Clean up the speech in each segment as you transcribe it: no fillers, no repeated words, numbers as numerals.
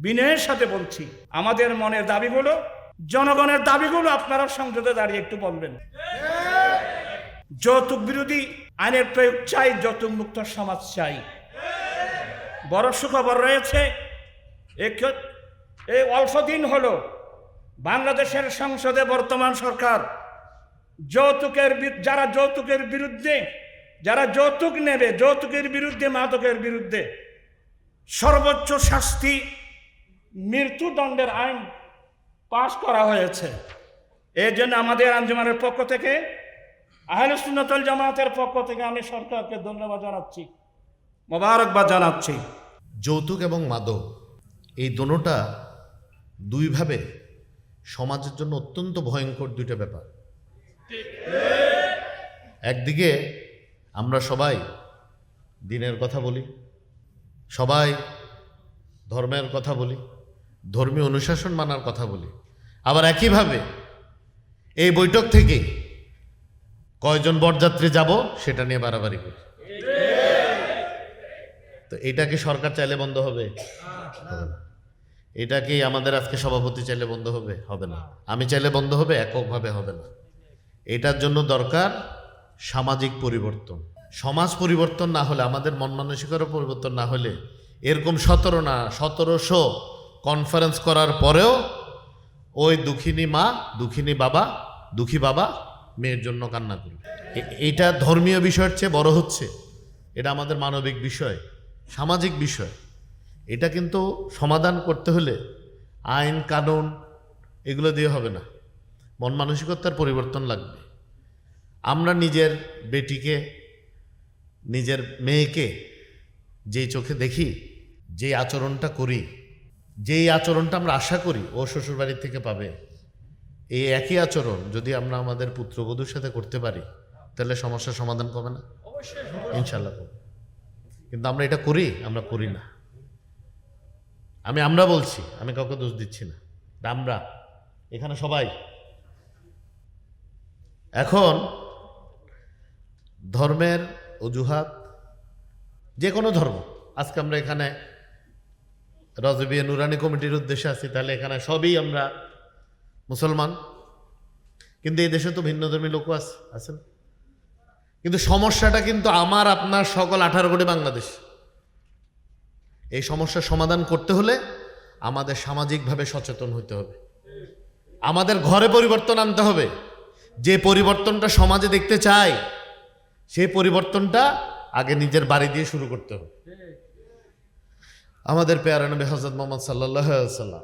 বিনয়ের সাথে বলছি, আমাদের মনের দাবিগুলো, জনগণের দাবিগুলো আপনারা সংসদে দাঁড়িয়ে একটু বলবেন। যৌতুক বিরোধী আইনের প্রয়োগ চাই, যৌতুক মুক্ত সমাজ চাই। বড় সুখবর রয়েছে, এই অল্প দিন হলো বাংলাদেশের সংসদে বর্তমান সরকার যারা যৌতুকের বিরুদ্ধে, যারা যৌতুক নেবে, যৌতুকের বিরুদ্ধে, মাদকের বিরুদ্ধে সর্বোচ্চ শাস্তি মৃত্যুদণ্ডের আইন পাশ করা হয়েছে। এই জন্য আমাদের আঞ্জুমানের পক্ষ থেকে, আহলে সুন্নাত ওয়াল জামাতের পক্ষ থেকে আমি সরকারকে ধন্যবাদ জানাচ্ছি, মোবারকবাদ জানাচ্ছি। যৌতুক এবং মাদক এই দোনোটা দুইভাবে সমাজের জন্য অত্যন্ত ভয়ঙ্কর দুইটা ব্যাপার। একদিকে আমরা সবাই দিনের কথা বলি, সবাই ধর্মের কথা বলি, ধর্মীয় অনুশাসন মানার কথা বলি, আবার একইভাবে এই বৈঠক থেকে কয়জন বরযাত্রী যাব সেটা নিয়ে বাড়াবাড়ি করি। তো এটা কি সরকার চাইলে বন্ধ হবে? হবে না। এটা কি আমাদের আজকে সভাপতি চাইলে বন্ধ হবে? হবে না। আমি চাইলে বন্ধ হবে? এককভাবে হবে না। এটার জন্য দরকার সামাজিক পরিবর্তন। সমাজ পরিবর্তন না হলে, আমাদের মন মানসিকতার পরিবর্তন না হলে, এরকম 1700 কনফারেন্স করার পরেও ওই দুঃখিনী মা, দুঃখিনী বাবা, দুঃখী বাবা মেয়ের জন্য কান্না করবে। এইটা ধর্মীয় বিষয়ের চেয়ে বড় হচ্ছে। এটা আমাদের মানবিক বিষয়, সামাজিক বিষয়। এটা কিন্তু সমাধান করতে হলে আইন কানুন এগুলো দিয়ে হবে না, মন মানসিকতার পরিবর্তন লাগবে। আমরা নিজের বেটিকে, নিজের মেয়েকে যেই চোখে দেখি, যেই আচরণটা করি, যেই আচরণটা আমরা আশা করি ও শ্বশুরবাড়ির থেকে পাবে, এই একই আচরণ যদি আমরা আমাদের পুত্রবধূর সাথে করতে পারি তাহলে সমস্যার সমাধান পাবে না? ইনশাল্লাহ পাবে। কিন্তু আমরা এটা করি? আমরা করি না। আমরা বলছি, আমি কাউকে দোষ দিচ্ছি না, আমরা এখানে সবাই। এখন ধর্মের অজুহাত, যে কোনো ধর্ম, আজকে আমরা এখানে রজবিয়া নুরানি কমিটির উদ্দেশ্যে আছি, তাহলে এখানে সবই আমরা মুসলমান, কিন্তু এই দেশে তো ভিন্ন ধর্মী লোকও আছেন। কিন্তু সমস্যাটা কিন্তু আমার আপনার সকল 18 কোটি বাংলাদেশ। এই সমস্যার সমাধান করতে হলে আমাদের সামাজিকভাবে সচেতন হতে হবে, আমাদের ঘরে পরিবর্তন আনতে হবে। যে পরিবর্তনটা সমাজে দেখতে চাই, সেই পরিবর্তনটা আগে নিজের বাড়ি দিয়ে শুরু করতে হবে। আমাদের পেয়ারা নবী হযরত মুহাম্মদ সাল্লাল্লাহু আলাইহি ওয়াসাল্লাম,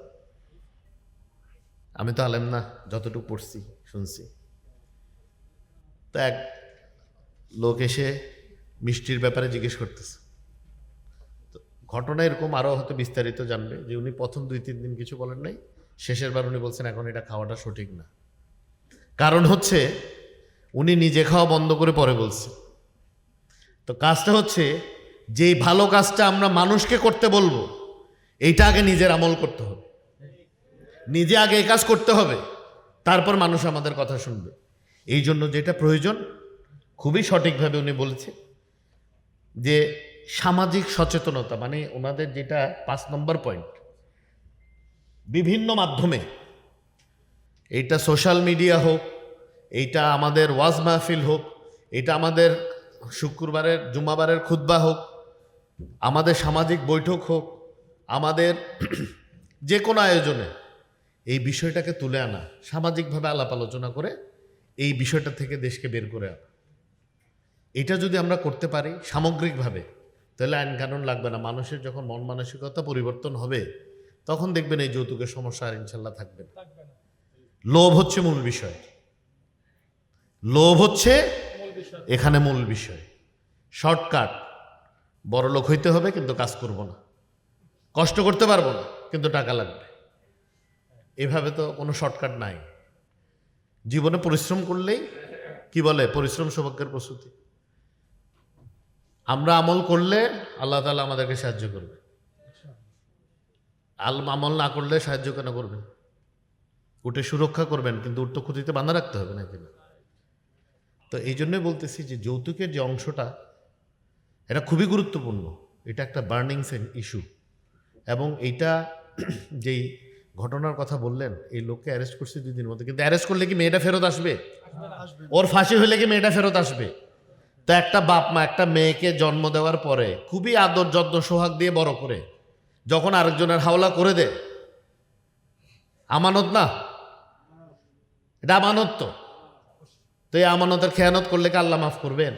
আমি তো আলেম না, যতটুকু পড়ছি শুনছি, তো এক লোক এসে মিষ্টির ব্যাপারে জিজ্ঞেস করতেছে। ঘটনা এরকম, আরও হয়তো বিস্তারিত জানবে, যে উনি প্রথম 2-3 দিন কিছু বলেন নাই, শেষের বার উনি বলছেন এখন এটা খাওয়াটা সঠিক না। কারণ হচ্ছে উনি নিজে খাওয়া বন্ধ করে পরে বলছে। তো কাজটা হচ্ছে, যেই ভালো কাজটা আমরা মানুষকে করতে বলবো, এইটা আগে নিজের আমল করতে হবে, নিজে আগে এই কাজ করতে হবে, তারপর মানুষ আমাদের কথা শুনবে। এই জন্য যেটা প্রয়োজন, খুবই সঠিকভাবে উনি বলেছে যে সামাজিক সচেতনতা, মানে ওনাদের যেটা 5 নম্বর পয়েন্ট, বিভিন্ন মাধ্যমে, এইটা সোশ্যাল মিডিয়া হোক, এইটা আমাদের ওয়াজ মাহফিল হোক, এটা আমাদের শুক্রবারের জুমাবারের খুতবা হোক, আমাদের সামাজিক বৈঠক হোক, আমাদের যে কোনো আয়োজনে এই বিষয়টাকে তুলে আনা, সামাজিকভাবে আলাপ আলোচনা করে এই বিষয়টা থেকে দেশকে বের করে আনা। এটা যদি আমরা করতে পারি সামগ্রিকভাবে, তাহলে আইন কানুন লাগবে না। মানুষের যখন মন মানসিকতা পরিবর্তন হবে, তখন দেখবেন এই যৌতুকের সমস্যা আর ইনশাল্লাহ থাকবে না। লোভ হচ্ছে মূল বিষয়, লোভ হচ্ছে এখানে মূল বিষয়। শর্টকাট, বড় লোক হইতে হবে কিন্তু কাজ করব না, কষ্ট করতে পারবো না কিন্তু টাকা লাগবে, এভাবে তো কোনো শর্টকাট নাই। জীবনে পরিশ্রম করলেই, কি বলে, পরিশ্রম সৌভাগ্যের প্রস্তুতি। আমরা আমল করলে আল্লাহ তাআলা আমাদেরকে সাহায্য করবে, আমল না করলে সাহায্য কেন করবেন? উঠে সুরক্ষা করবেন, কিন্তু উঠ তো খুঁটিতে বাঁধা রাখতে হবে নাকি না? তো এই জন্যই বলতেছি যে যৌতুকের যে অংশটা, এটা খুবই গুরুত্বপূর্ণ। এটা একটা বার্নিং ইস্যু, এবং এইটা যেই ঘটনার কথা বললেন, এই লোককে অ্যারেস্ট করছে 2 দিনের মধ্যে, কিন্তু অ্যারেস্ট করলে কি মেয়েটা ফেরত আসবে? ওর ফাঁসি হলে কি মেয়েটা ফেরত আসবে? তো একটা বাপ মা একটা মেয়েকে জন্ম দেওয়ার পরে খুবই আদর যত্ন সোহাগ দিয়ে বড় করে যখন আরেকজনের হাওলা করে দেয়, আমানত না? এটা আমানত। তো এই আমানতের খেয়ানত করলে কি আল্লাহ মাফ করবেন?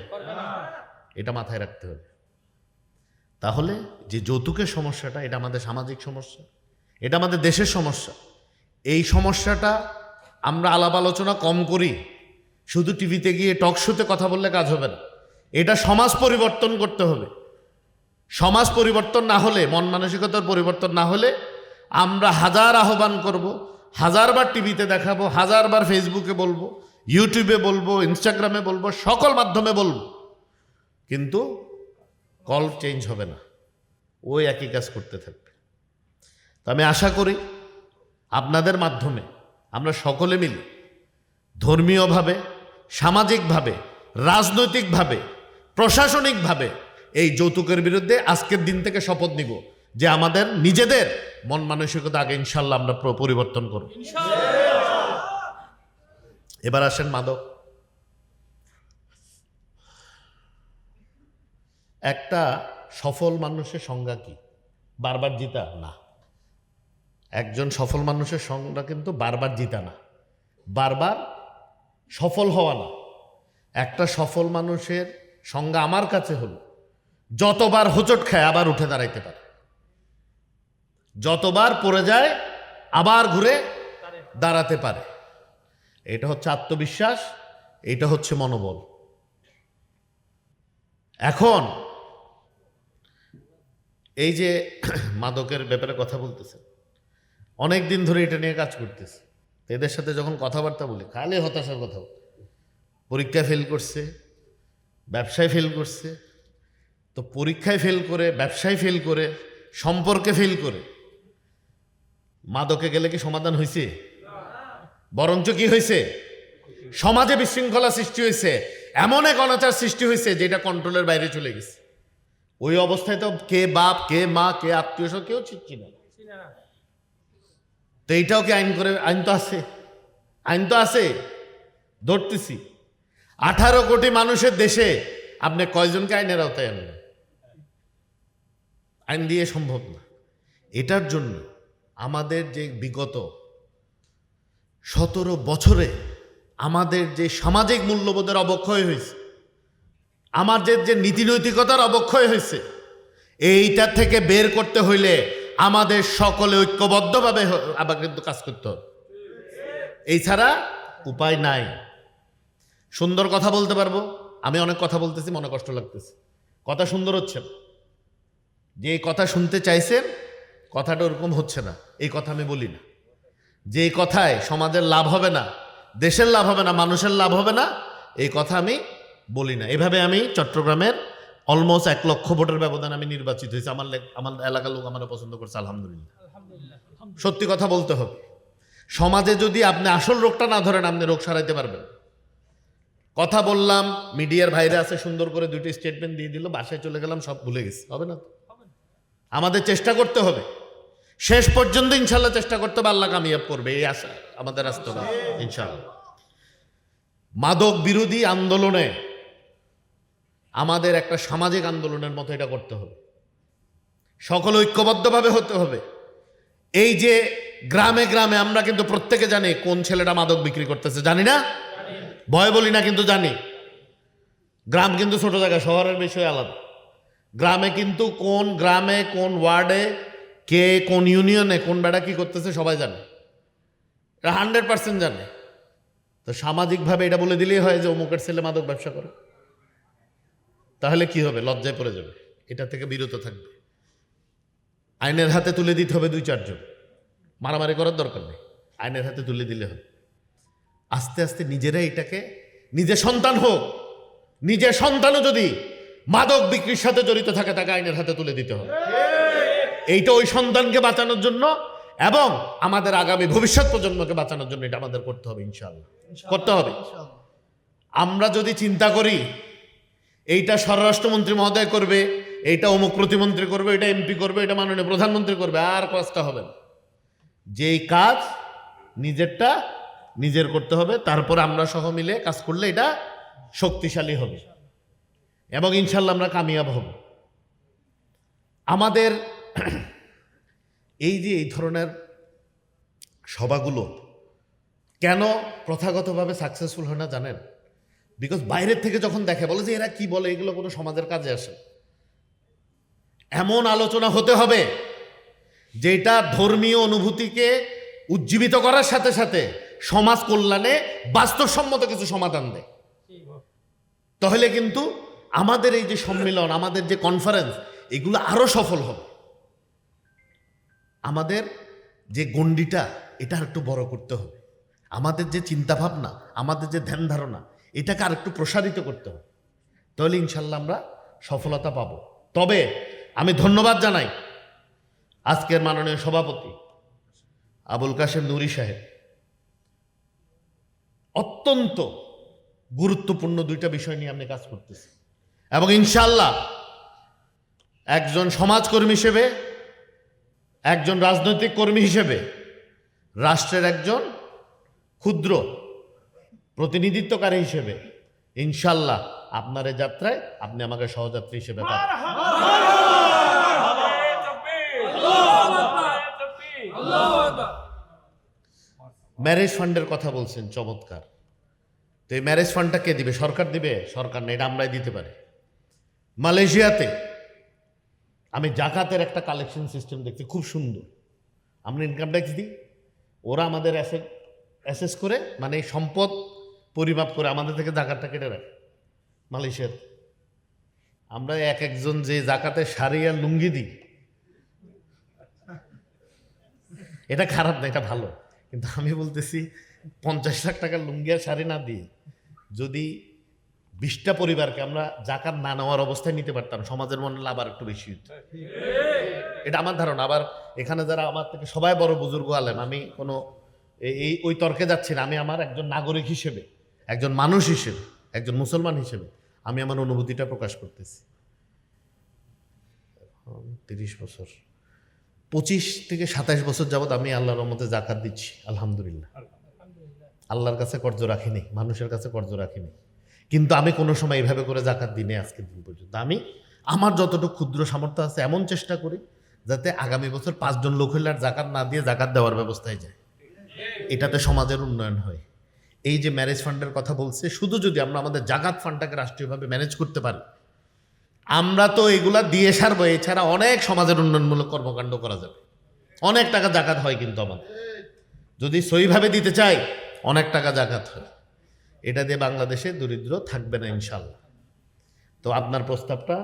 এটা মাথায় রাখতে হবে। তাহলে যে যৌতুকের সমস্যাটা, এটা আমাদের সামাজিক সমস্যা, এটা আমাদের দেশের সমস্যা। এই সমস্যাটা আমরা আলাপ আলোচনা কম করি, শুধু টিভিতে গিয়ে টক শোতে কথা বললে কাজ হবে না। এটা সমাজ পরিবর্তন করতে হবে। সমাজ পরিবর্তন না হলে, মন মানসিকতার পরিবর্তন না হলে আমরা হাজার আহ্বান করব, হাজারবার টিভিতে দেখাবো, হাজারবার ফেসবুকে বলবো, ইউটিউবে বলবো, ইনস্টাগ্রামে বলবো, সকল মাধ্যমে বলবো, কিন্তু কল চেঞ্জ হবে না, ওই একই কাজ করতে থাকবে। তো আমি আশা করি আপনাদের মাধ্যমে আমরা সকলে মিলে ধর্মীয়ভাবে, সামাজিকভাবে, রাজনৈতিকভাবে, প্রশাসনিকভাবে এই যৌতুকের বিরুদ্ধে আজকের দিন থেকে শপথ নিব যে আমাদের নিজেদের মন মানসিকতা আগে ইনশাল্লাহ আমরা পরিবর্তন করব। এবার আসেন মাদক। একটা সফল মানুষের সংজ্ঞা কি? বারবার জিতা না। একজন সফল মানুষের সংজ্ঞা কিন্তু বারবার জিতা না, বারবার সফল হওয়া না। একটা সফল মানুষের সংজ্ঞা আমার কাছে হলো যতবার হোঁচট খায় আবার উঠে দাঁড়াইতে পারে, যতবার পড়ে যায় আবার ঘুরে দাঁড়াতে পারে। এটা হচ্ছে আত্মবিশ্বাস, এটা হচ্ছে মনোবল। এখন এই যে মাদকের ব্যাপারে কথা বলতেছে, অনেক দিন ধরে এটা নিয়ে কাজ করতেছে। এদের সাথে যখন কথাবার্তা বলি খালি হতাশার কথা। পরীক্ষায় ফেল করছে, ব্যবসায় ফেল করছে। তো পরীক্ষায় ফেল করে, ব্যবসায় ফেল করে, সম্পর্কে ফেল করে মাদকে গেলে কি সমাধান হয়েছে? বরঞ্চ কি হয়েছে? সমাজে বিশৃঙ্খলা সৃষ্টি হয়েছে, এমন এক অনাচার সৃষ্টি হয়েছে যেটা কন্ট্রোলের বাইরে চলে গেছে। ওই অবস্থায় তো কে বাপ, কে মা, কে আত্মীয় স্বজন কেউ চিনছি না। তো এইটাও কি আইন করে? আইন তো আছে, আইন তো আছে, ধরতেছি। 18 কোটি মানুষের দেশে আপনি কয়জনকে আইনের আওতায় আনবেন? আইন দিয়ে সম্ভব না। এটার জন্য আমাদের যে বিগত 17 বছরে আমাদের যে সামাজিক মূল্যবোধের অবক্ষয় হয়েছে, আমাদের যে নীতিনৈতিকতার অবক্ষয় হয়েছে, এইটা থেকে বের করতে হইলে আমাদের সকলে ঐক্যবদ্ধভাবে আবার কিন্তু কাজ করতে হবে। এই ছাড়া উপায় নাই। সুন্দর কথা বলতে পারবো, আমি অনেক কথা বলতেছি, মনে কষ্ট লাগতেছে, কথা সুন্দর হচ্ছে না। যে কথা শুনতে চাইছেন কথাটা ওরকম হচ্ছে না, এই কথা আমি বলি না। যে কথায় সমাজের লাভ হবে না, দেশের লাভ হবে না, মানুষের লাভ হবে না, এই কথা আমি বলি না। এভাবে আমি চট্টগ্রামের অলমোস্ট 1 লক্ষ ভোটের ব্যবধান আমি নির্বাচিত হয়েছি। আমার এলাকার লোক আমার পছন্দ করছে, আলহামদুলিল্লাহ। সত্যি কথা বলতে হবে। সমাজে যদি আপনি আসল রোগটা না ধরেন, আপনি রোগ সারাইতে পারবেন। কথা বললাম, মিডিয়ার ভাইরা আছে, সুন্দর করে 2টি স্টেটমেন্ট দিয়ে দিল, বাসায় চলে গেলাম, সব ভুলে গেছি। হবে না? আমাদের চেষ্টা করতে হবে, শেষ পর্যন্ত ইনশাল্লাহ চেষ্টা করতে হবে, আল্লাহ কামিয়াব করবে, এই আশা আমাদের আসতে হবে ইনশাল্লাহ। মাদক বিরোধী আন্দোলনে আমাদের একটা সামাজিক আন্দোলনের মতো এটা করতে হবে, সকল ঐক্যবদ্ধভাবে হতে হবে। এই যে গ্রামে গ্রামে আমরা কিন্তু প্রত্যেকে জানি কোন ছেলেটা মাদক বিক্রি করতেছে, জানি না? ভয় বলি না, কিন্তু জানি। গ্রাম কিন্তু ছোট জায়গা, শহরের বিষয় আলাদা। গ্রামে কিন্তু কোন গ্রামে, কোন ওয়ার্ডে, কে কোন ইউনিয়নে কোন বেড়া কি করতেছে সবাই জানে, 100% জানে। তো সামাজিকভাবে এটা বলে দিলেই হয় যে অমুকের ছেলে মাদক ব্যবসা করে, তাহলে কি হবে? লজ্জায় পড়ে যাবে। এটা থেকে বিরত থাকবে। আইনের হাতে তুলে দিতে হবে 2-4 জন, মারামারি করার দরকার নেই, আইনের হাতে তুলে দিলে হবে। আস্তে আস্তে নিজেরা এটাকে, নিজের সন্তান হোক, নিজের সন্তানও যদি মাদক বিক্রির সাথে জড়িত থাকে তাকে আইনের হাতে তুলে দিতে হবে। এইটা ওই সন্তানকে বাঁচানোর জন্য এবং আমাদের আগামী ভবিষ্যৎ প্রজন্মকে বাঁচানোর জন্য এটা আমাদের করতে হবে, ইনশাআল্লাহ করতে হবে। আমরা যদি চিন্তা করি এইটা স্বরাষ্ট্রমন্ত্রী মহোদয় করবে, এইটা অমুক প্রতিমন্ত্রী করবে, এটা এমপি করবে, এটা মাননীয় প্রধানমন্ত্রী করবে, আর কাজটা হবে না। যেই কাজ নিজেরটা নিজের করতে হবে, তারপর আমরা সহ মিলে কাজ করলে এটা শক্তিশালী হবে এবং ইনশাল্লাহ আমরা কামিয়াব হব। আমাদের এই যে এই ধরনের সভাগুলো কেন প্রথাগতভাবে সাকসেসফুল হয় না জানেন? বিকজ বাইরের থেকে যখন দেখে বলে যে এরা কি বলে, এগুলো কোনো সমাজের কাজে আসে। এমন আলোচনা হতে হবে যেটা ধর্মীয় অনুভূতিকে উজ্জীবিত করার সাথে সাথে সমাজ কল্যাণে বাস্তবসম্মত কিছু সমাধান দেয়। তাহলে কিন্তু আমাদের এই যে সম্মেলন, আমাদের যে কনফারেন্স, এগুলো আরো সফল হবে। আমাদের যে গণ্ডিটা এটা আরেকটু বড় করতে হবে। আমাদের যে চিন্তাভাবনা, আমাদের যে ধ্যান ধারণা, এটাকে আরেকটু প্রসারিত করতে হবে। তাহলে ইনশাল্লাহ আমরা সফলতা পাব। তবে আমি ধন্যবাদ জানাই আজকের মাননীয় সভাপতি আবুল কাশেম নুরি সাহেব। অত্যন্ত গুরুত্বপূর্ণ দুইটা বিষয় নিয়ে আপনি কাজ করতেছেন এবং ইনশাল্লাহ একজন সমাজকর্মী হিসেবে, একজন রাজনৈতিক কর্মী হিসেবে, রাষ্ট্রের একজন ক্ষুদ্র প্রতিনিধিত্বকারী হিসেবে ইনশাল্লাহ আপনার এই যাত্রায় আপনি আমাকে সহযাত্রী হিসেবে পাবেন। ম্যারেজ ফান্ডের কথা বলছেন, চমৎকার। তো এই ম্যারেজ ফান্ডটা কে দিবে? সরকার দিবে? সরকার না, এটা আমরাই দিতে পারি। মালয়েশিয়াতে আমি জাকাতের একটা কালেকশন সিস্টেম দেখছি, খুব সুন্দর। আমরা ইনকাম ট্যাক্স দিই, ওরা আমাদের অ্যাসেস করে, মানে সম্পদ পরিমাপ করে আমাদের থেকে জাকাতটা কেটে রাখে। মালয়েশিয়াতে আমরা এক একজন যে জাকাতে শাড়ি আর লুঙ্গি দিই, এটা খারাপ না, এটা ভালো। কিন্তু আমি বলতেছি 50 লাখ টাকার লুঙ্গি আর শাড়ি না দিয়ে যদি 20টা পরিবারকে আমরা জাকাত না নেওয়ার অবস্থায় নিতে পারতাম, সমাজের মনে লাভ আর একটু বেশি হতো। এটা আমার ধারণা। আবার এখানে যারা আমার থেকে সবাই বড় বুজুর্গ আলেম, আমি কোনো ওই তর্কে যাচ্ছি না। আমি আমার একজন নাগরিক হিসেবে, একজন মানুষ হিসেবে, একজন মুসলমান হিসেবে আমি আমার অনুভূতিটা প্রকাশ করতেছি। 30 বছর, 25 থেকে 27 বছর যাবৎ আমি আল্লাহর রহমতে জাকাত দিচ্ছি, আলহামদুলিল্লাহ। আল্লাহর কাছে কর্জ রাখিনি, মানুষের কাছে কর্জ রাখিনি। কিন্তু আমি কোনো সময় এইভাবে করে জাকাত দিনে আজকের দিন পর্যন্ত। আমি আমার যতটুকু ক্ষুদ্র সামর্থ্য আছে এমন চেষ্টা করি যাতে আগামী বছর 5 জন লোক হইলে আর জাকাত না দিয়ে জাকাত দেওয়ার ব্যবস্থায় যায়। এটাতে সমাজের উন্নয়ন হয়। এই যে ম্যারেজ ফান্ডের কথা বলছে, শুধু যদি আমরা আমাদের জাকাত ফান্ডটাকে রাষ্ট্রীয়ভাবে ম্যানেজ করতে পারি, আমরা তো এগুলা দিয়ে সারবো। এছাড়া অনেক সমাজের উন্নয়নমূলক কর্মকাণ্ড করা যাবে। অনেক টাকা জাকাত হয় কিন্তু আমাদের, যদি সহিভাবে দিতে চাই অনেক টাকা জাকাত হয়। এটা দিয়ে বাংলাদেশে দরিদ্র থাকবে না ইনশাল্লাহ। তো আপনার প্রস্তাবটা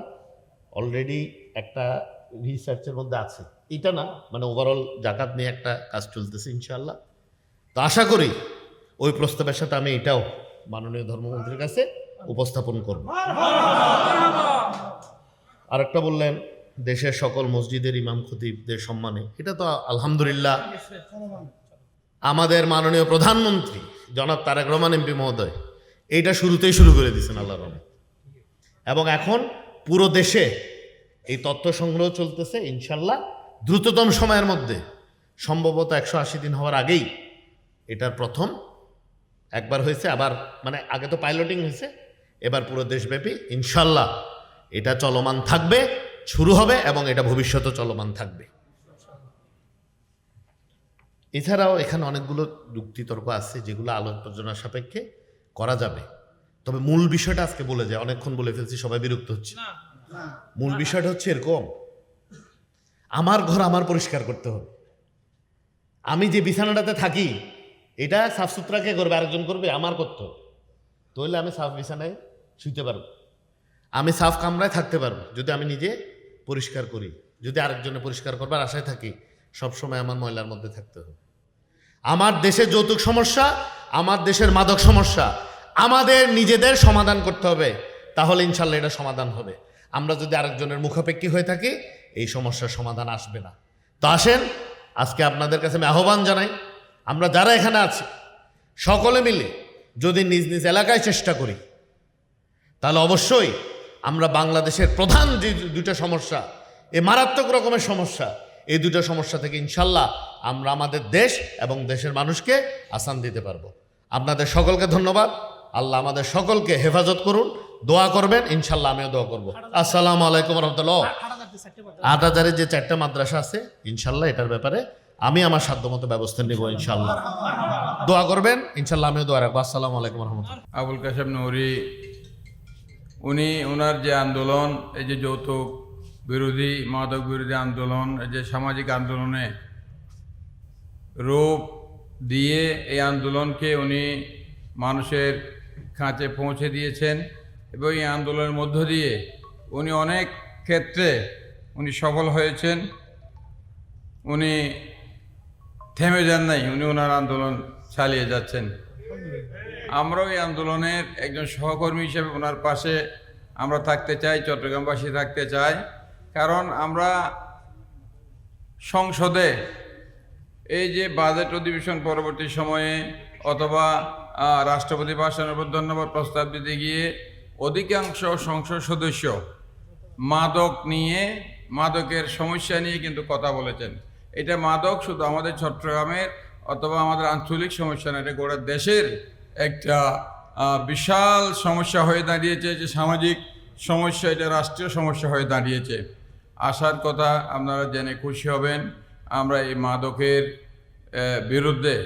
অলরেডি একটা রিসার্চের মধ্যে আছে, এটা না, মানে ওভারঅল জাকাত নিয়ে একটা কাজ চলতেছে ইনশাল্লাহ। তো আশা করি ওই প্রস্তাবের সাথে আমি এটাও মাননীয় ধর্মমন্ত্রীর কাছে উপস্থাপন করব। আরেকটা বললেন দেশের সকল মসজিদের ইমাম খতিবদের সম্মানে, এটা তো আলহামদুলিল্লাহ আমাদের মাননীয় প্রধানমন্ত্রী জনাব তারেক রহমান এমপি মহোদয় এইটা শুরুতেই শুরু করে দিয়েছেন, আল্লাহর রহমতে। এবং এখন পুরো দেশে এই তথ্য সংগ্রহ চলতেছে। ইনশাল্লাহ দ্রুততম সময়ের মধ্যে, সম্ভবত 180 দিন হওয়ার আগেই এটার প্রথম একবার হয়েছে, আবার মানে আগে তো পাইলটিং হয়েছে, এবার পুরো দেশব্যাপী ইনশাল্লাহ এটা চলমান থাকবে, শুরু হবে এবং এটা ভবিষ্যতে চলমান থাকবে। এছাড়াও এখানে অনেকগুলো যুক্তিতর্ক আছে যেগুলো আলোচনার সাপেক্ষে করা যাবে। তবে মূল বিষয়টা আজকে বলে যায়, অনেকক্ষণ বলে ফেলছি, সবাই বিরক্ত হচ্ছে। মূল বিষয়টা হচ্ছে এরকম, আমার ঘর আমার পরিষ্কার করতে হবে। আমি যে বিছানাটাতে থাকি এটা সাফ সুতরা কে করবে? আরেকজন করবে? আমার করতে হবে। তাহলে আমি সাফ বিছানায় শুইতে পারবো, আমি সাফ কামরায় থাকতে পারবো যদি আমি নিজে পরিষ্কার করি। যদি আরেকজনে পরিষ্কার করবার আশায় থাকি, সবসময় আমার ময়লার মধ্যে থাকতে হবে। আমার দেশের যৌতুক সমস্যা, আমার দেশের মাদক সমস্যা আমাদের নিজেদের সমাধান করতে হবে, তাহলে ইনশাল্লাহ এটা সমাধান হবে। আমরা যদি আরেকজনের মুখাপেক্ষী হয়ে থাকি এই সমস্যার সমাধান আসবে না। তো আসেন, আজকে আপনাদের কাছে আমি আহ্বান জানাই, আমরা যারা এখানে আছি সকলে মিলে যদি নিজ নিজ এলাকায় চেষ্টা করি, তাহলে অবশ্যই আমরা বাংলাদেশের প্রধান যে দুইটা সমস্যা, এই মারাত্মক রকমের সমস্যা, এই দুটো সমস্যা থেকে ইনশাল্লাহ আমরা আমাদের দেশ এবং দেশের মানুষকে আসান দিতে পারবো। আপনাদের সকলকে ধন্যবাদ। আল্লাহ আমাদের সকলকে হেফাজত করুন, দোয়া করবেন, ইনশাল্লাহ আমিও দোয়া করবো। আসসালামু আলাইকুম রহমতুল্লাহ। ৮,০০০-এর যে 4টা মাদ্রাসা আছে, ইনশাল্লাহ এটার ব্যাপারে আমি আমার সাধ্যমতো ব্যবস্থা নিব ইনশাল্লাহ। দোয়া করবেন, ইনশাল্লাহ আমিও দোয়া রাখবো। আসসালামু আলাইকুম রহমতুল্লাহ। আবুল কাশেম নুরি উনি ওনার যে আন্দোলন, এই যে যৌতুক বিরোধী, মাদক বিরোধী আন্দোলন, এই যে সামাজিক আন্দোলনে রূপ দিয়ে এই আন্দোলনকে উনি মানুষের কাছে পৌঁছে দিয়েছেন এবং এই আন্দোলনের মধ্য দিয়ে উনি অনেক ক্ষেত্রে উনি সফল হয়েছেন। উনি থেমে যান নাই, উনি ওনার আন্দোলন চালিয়ে যাচ্ছেন। আমরাও এই আন্দোলনের একজন সহকর্মী হিসেবে ওনার পাশে আমরা থাকতে চাই, চট্টগ্রামবাসী থাকতে চাই। কারণ আমরা সংসদে এই যে বাজেট অধিবেশন পরবর্তী সময়ে অথবা রাষ্ট্রপতি ভাষণের উপর ধন্যবাদ প্রস্তাব দিতে গিয়ে অধিকাংশ সংসদ সদস্য মাদকের সমস্যা নিয়ে কিন্তু কথা বলেছেন। এটা মাদক শুধু আমাদের চট্টগ্রামের অথবা আমাদের আঞ্চলিক সমস্যা না, এটা গোটা দেশের একটা বিশাল সমস্যা হয়ে দাঁড়িয়েছে, যে সামাজিক সমস্যা, এটা রাষ্ট্রীয় সমস্যা হয়ে দাঁড়িয়েছে। আসার কথা আপনারা জেনে খুশি হবেন, আমরা এই মাদকের বিরুদ্ধে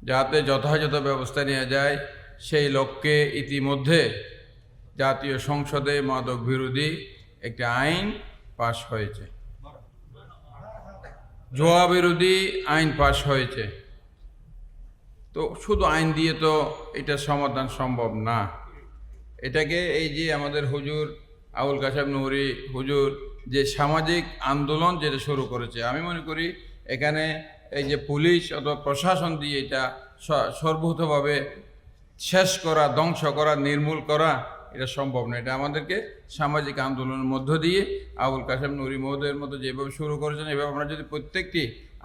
যাতে যথাযথ ব্যবস্থা নেওয়া যায় সেই লক্ষ্যে ইতিমধ্যে জাতীয় সংসদে মাদক বিরোধী একটি আইন পাশ হয়েছে, জুয়া বিরোধী আইন পাশ হয়েছে। তো শুধু আইন দিয়ে তো এটা সমাধান সম্ভব না। এটাকে এই যে আমাদের হুজুর আবুল কাশেম নুরি হুজুর যে সামাজিক আন্দোলন যেটা শুরু করেছে, আমি মনে করি এখানে এই যে পুলিশ অথবা প্রশাসন দিয়ে এটা সর্বতভাবে শেষ করা, ধ্বংস করা, নির্মূল করা এটা সম্ভব না। এটা আমাদেরকে সামাজিক আন্দোলনের মধ্য দিয়ে আবুল কাশেম নুরি মহোদয়ের মতো যেভাবে শুরু করেছেন, এভাবে আমরা যদি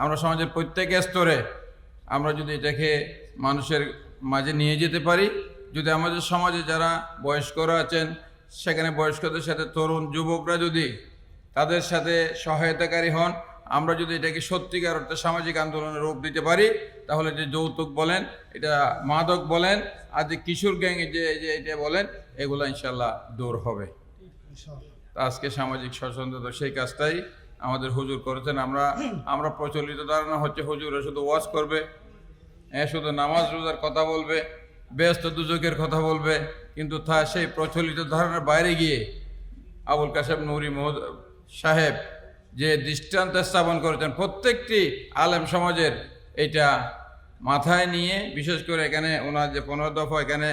আমরা সমাজের প্রত্যেক স্তরে আমরা যদি এটাকে মানুষের মাঝে নিয়ে যেতে পারি, যদি আমাদের সমাজে যারা বয়স্করা আছেন সেখানে বয়স্কদের সাথে তরুণ যুবকরা যদি তাদের সাথে সহায়তাকারী হন, আমরা যদি এটাকে সত্যিকার অর্থে সামাজিক আন্দোলনের রূপ দিতে পারি, তাহলে যে যৌতুক বলেন, এটা মাদক বলেন, আর যে কিশোর গ্যাং যে এটা বলেন, এগুলো ইনশাল্লাহ দূর হবে। আজকে সামাজিক সচেতনতা সেই কাজটাই আমাদের হুজুর করেছেন। আমরা প্রচলিত ধারণা হচ্ছে হুজুরা শুধু ওয়াজ করবে, শুধু নামাজ রোজার কথা বলবে, ব্যস্ত দুজকের কথা বলবে, কিন্তু তা সেই প্রচলিত ধারণার বাইরে গিয়ে আবুল কাশেম নুরি সাহেব যে দৃষ্টান্ত স্থাপন করেছেন, প্রত্যেকটি আলেম সমাজের এটা মাথায় নিয়ে, বিশেষ করে এখানে ওনার যে 15 দফা এখানে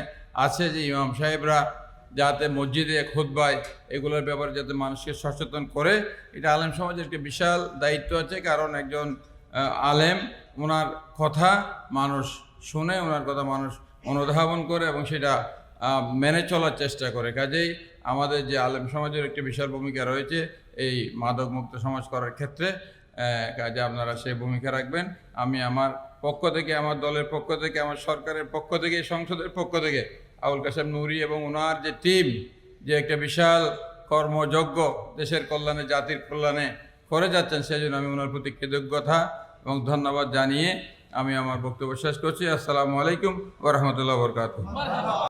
আছে যে ইমাম সাহেবরা যাতে মসজিদে খুতবায় এগুলোর ব্যাপারে যাতে মানুষকে সচেতন করে, এটা আলেম সমাজের একটা বিশাল দায়িত্ব আছে। কারণ একজন আলেম, ওনার কথা মানুষ শুনে, ওনার কথা মানুষ অনুধাবন করে এবং সেটা মেনে চলার চেষ্টা করে। কাজেই আমাদের যে আলেম সমাজের একটি বিশাল ভূমিকা রয়েছে এই মাদক মুক্ত সমাজ করার ক্ষেত্রে, কাজে আপনারা সেই ভূমিকা রাখবেন। আমি আমার পক্ষ থেকে, আমার দলের পক্ষ থেকে, আমার সরকারের পক্ষ থেকে, সংসদের পক্ষ থেকে আবুল কাশেম নুরি এবং ওনার যে টিম যে একটা বিশাল কর্মযজ্ঞ দেশের কল্যাণে, জাতির কল্যাণে করে যাচ্ছেন, সেই জন্য আমি ওনার প্রতি কৃতজ্ঞতা এবং ধন্যবাদ জানিয়ে আমি আমার বক্তব্য শেষ করছি। আসসালামু আলাইকুম ওয়া রাহমাতুল্লাহি ওয়া বারাকাতুহু।